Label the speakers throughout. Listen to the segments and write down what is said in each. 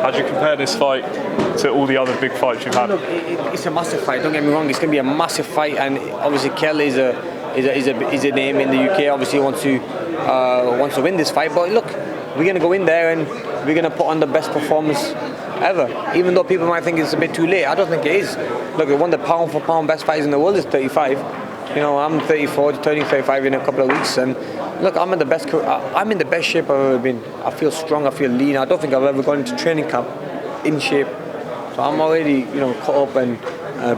Speaker 1: How do you compare this fight to all the other big fights you've had?
Speaker 2: Look, it's a massive fight. Don't get me wrong. It's going to be a massive fight, and obviously Kell is a name in the UK. Obviously wants to win this fight. But look, we're going to go in there and we're going to put on the best performance ever. Even though people might think it's a bit too late, I don't think it is. Look, one of the pound for pound best fighters in the world is 35. You know, I'm 34, turning 35 in a couple of weeks, and look, I'm in the best shape I've ever been. I feel strong, I feel lean. I don't think I've ever gone into training camp in shape. So I'm already, caught up and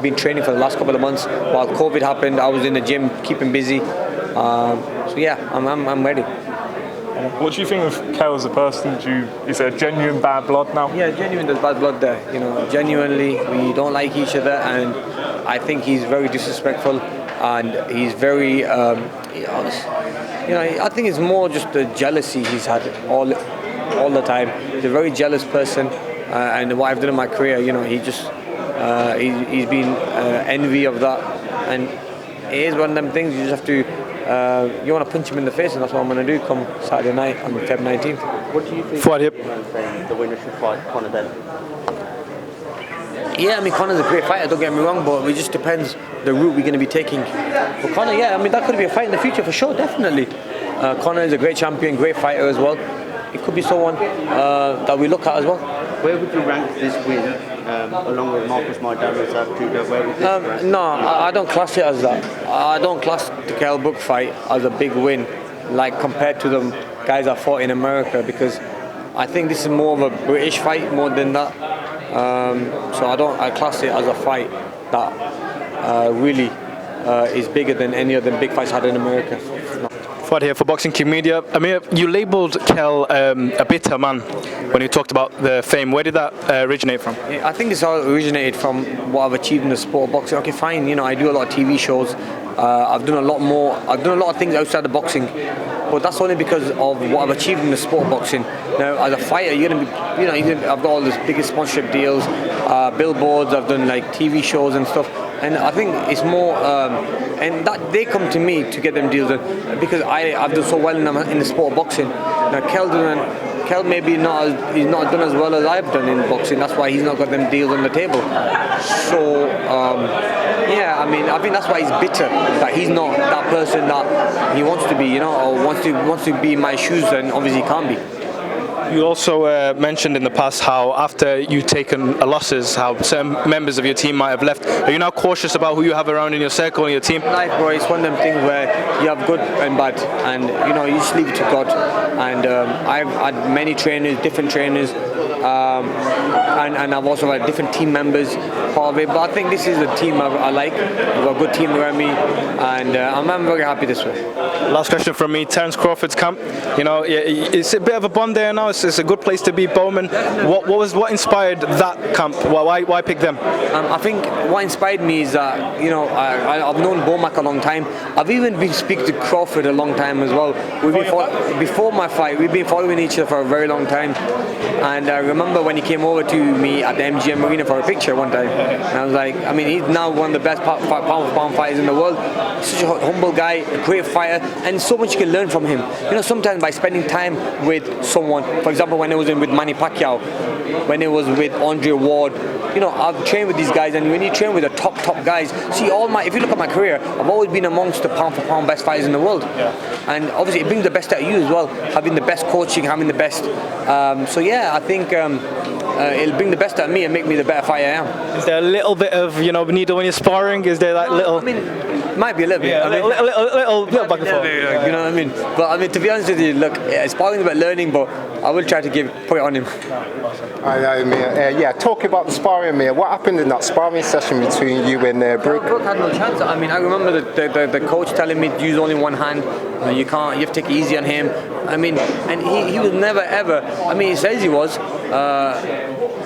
Speaker 2: been training for the last couple of months. While COVID happened, I was in the gym, keeping busy. So yeah, I'm ready.
Speaker 1: What do you think of Kell as a person? Is there genuine bad blood now?
Speaker 2: Yeah, genuine there's bad blood there. Genuinely, we don't like each other, and I think he's very disrespectful, and he's very, I think it's more just the jealousy he's had all the time. He's a very jealous person, and what I've done in my career, he's been envy of that, and it is one of them things you just have to. You want to punch him in the face, and that's what I'm going to do come Saturday night on Feb 19th.
Speaker 3: What do you think the winner should fight Conor then?
Speaker 2: Yeah, I mean, Conor's a great fighter, don't get me wrong, but it just depends the route we're going to be taking. But Conor, yeah, I mean, that could be a fight in the future for sure, definitely. Conor is a great champion, great fighter as well. It could be someone that we look at as well.
Speaker 3: Where would you rank this win, along with Marcus Maidana's Judo? Where would this rank?
Speaker 2: No, I don't class it as that. I don't class the Kell Brook fight as a big win, like compared to the guys that fought in America, because I think this is more of a British fight more than that. So I class it as a fight that really is bigger than any of the big fights had in America.
Speaker 4: Fuad here for Boxing King Media. Amir, you labelled Kell a bitter man when you talked about the fame. Where did that originate from?
Speaker 2: I think this all originated from what I've achieved in the sport of boxing. Okay, fine, I do a lot of TV shows. I've done a lot of things outside of boxing, but that's only because of what I've achieved in the sport of boxing. Now, as a fighter, I've got all these biggest sponsorship deals, billboards. I've done like TV shows and stuff. And I think it's more, and that they come to me to get them deals done because I've done so well in the sport of boxing. Now Kell maybe he's not done as well as I've done in boxing. That's why he's not got them deals on the table. So yeah, I mean, I think that's why he's bitter that he's not that person that he wants to be, or wants to be in my shoes, and obviously he can't be.
Speaker 4: You also mentioned in the past how after you've taken losses, how certain members of your team might have left. Are you now cautious about who you have around in your circle and your team?
Speaker 2: Life, bro, it's one of them things where you have good and bad, and you just leave it to God. And I've had many trainers, different trainers, and I've also had different team members part of it. But I think this is a team I like. I've got a good team around me, and I'm very happy this way.
Speaker 4: Last question from me, Terence Crawford's camp. It's a bit of a bond there now. It's a good place to be. Bowman. What inspired that camp? Why pick them?
Speaker 2: I think what inspired me is that I've known Bomac a long time. I've even been speaking to Crawford a long time as well. Before my fight, we've been following each other for a very long time. And I remember when he came over to me at the MGM Arena for a picture one time. And I was like, I mean, he's now one of the best pound for pound fighters in the world. Such a humble guy, a great fighter, and so much you can learn from him. Sometimes by spending time with someone, for example, when I was with Manny Pacquiao, when it was with Andre Ward, I've trained with these guys, and when you train with the top guys, if you look at my career, I've always been amongst the pound for pound best fighters in the world. Yeah. And obviously it brings the best out of you as well, having the best coaching, having the best. So yeah, I think it'll bring the best out of me and make me the better fighter I am.
Speaker 4: Is there a little bit of needle when you're sparring? Is there that little?
Speaker 2: I mean, it might be a little bit.
Speaker 4: Yeah, little back and forth.
Speaker 2: You know what I mean? But I mean, to be honest with you, look, sparring is about learning, but I will try to put it on him.
Speaker 5: Yeah, talk about the sparring, Amir. What happened in that sparring session between you and Brook?
Speaker 2: Brook had no chance. I mean, I remember the coach telling me to use only one hand. You have to take it easy on him. I mean, and he was never ever. I mean, he says he was.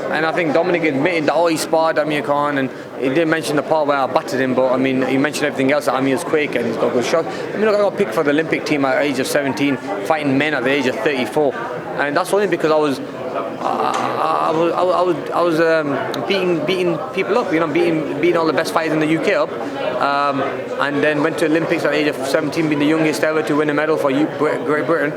Speaker 2: And I think Dominic admitted that he sparred Amir Khan, and he didn't mention the part where I battered him, but I mean, he mentioned everything else, that Amir's quick and he's got good shots. I mean, look, I got picked for the Olympic team at the age of 17, fighting men at the age of 34. And that's only because I I was beating people up, beating all the best fighters in the UK up, and then went to Olympics at the age of 17, being the youngest ever to win a medal for Great Britain.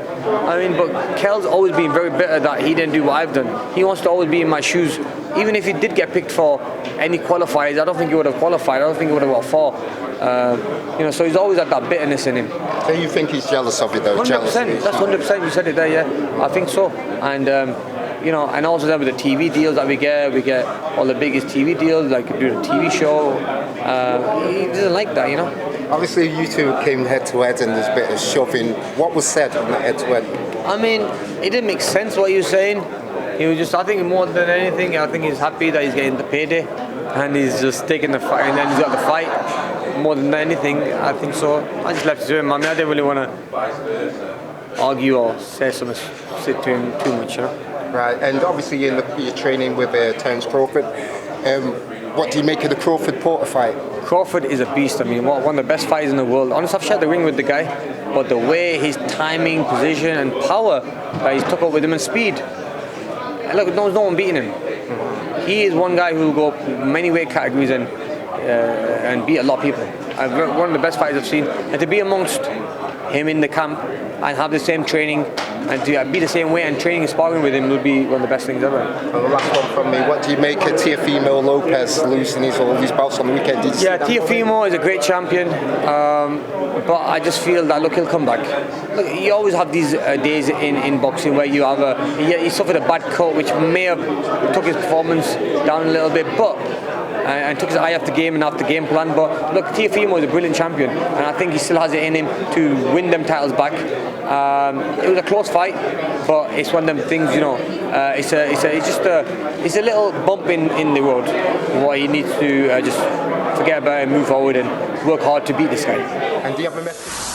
Speaker 2: I mean, but Kell's always been very bitter that he didn't do what I've done. He wants to always be in my shoes. Even if he did get picked for any qualifiers, I don't think he would have qualified. I don't think he would have got far. So he's always had that bitterness in him.
Speaker 5: So you think he's jealous of you though?
Speaker 2: 100%. That's 100%. You said it there, yeah. I think so. And and also then with the TV deals that we get all the biggest TV deals, like do the TV show. He doesn't like that,
Speaker 5: Obviously, you two came head to head, and there's a bit of shoving. What was said on that head to head?
Speaker 2: I mean, it didn't make sense what he was saying. He was just, I think more than anything, I think he's happy that he's getting the payday, and he's just taking the fight, and then he's got the fight. More than anything, I think so. I just left it to him. I mean, I didn't really want to argue or say something to him too much,
Speaker 5: Right, and obviously you're training with Terence Crawford. What do you make of the Crawford-Porter fight?
Speaker 2: Crawford is a beast. I mean, one of the best fighters in the world. Honestly, I've shared the ring with the guy, but the way his timing, position, and power that he's took up with him, and speed. And look, there's no one beating him. He is one guy who will go many weight categories and beat a lot of people. One of the best fighters I've seen, and to be amongst him in the camp and have the same training and to be the same way and training and sparring with him would be one of the best things ever.
Speaker 5: And the last one from me, what do you make of Teofimo Lopez losing all these bouts on the weekend?
Speaker 2: Teofimo is a great champion, but I just feel that, look, he'll come back. Look, you always have these days in boxing where you have he suffered a bad cut which may have took his performance down a little bit, but and took his eye off the game and off the game plan. But look, Teofimo is a brilliant champion, and I think he still has it in him to win them titles back. It was a close fight, but it's one of them things, it's a little bump in the road. What he needs to just forget about it and move forward and work hard to beat this guy.
Speaker 5: And do you have a message?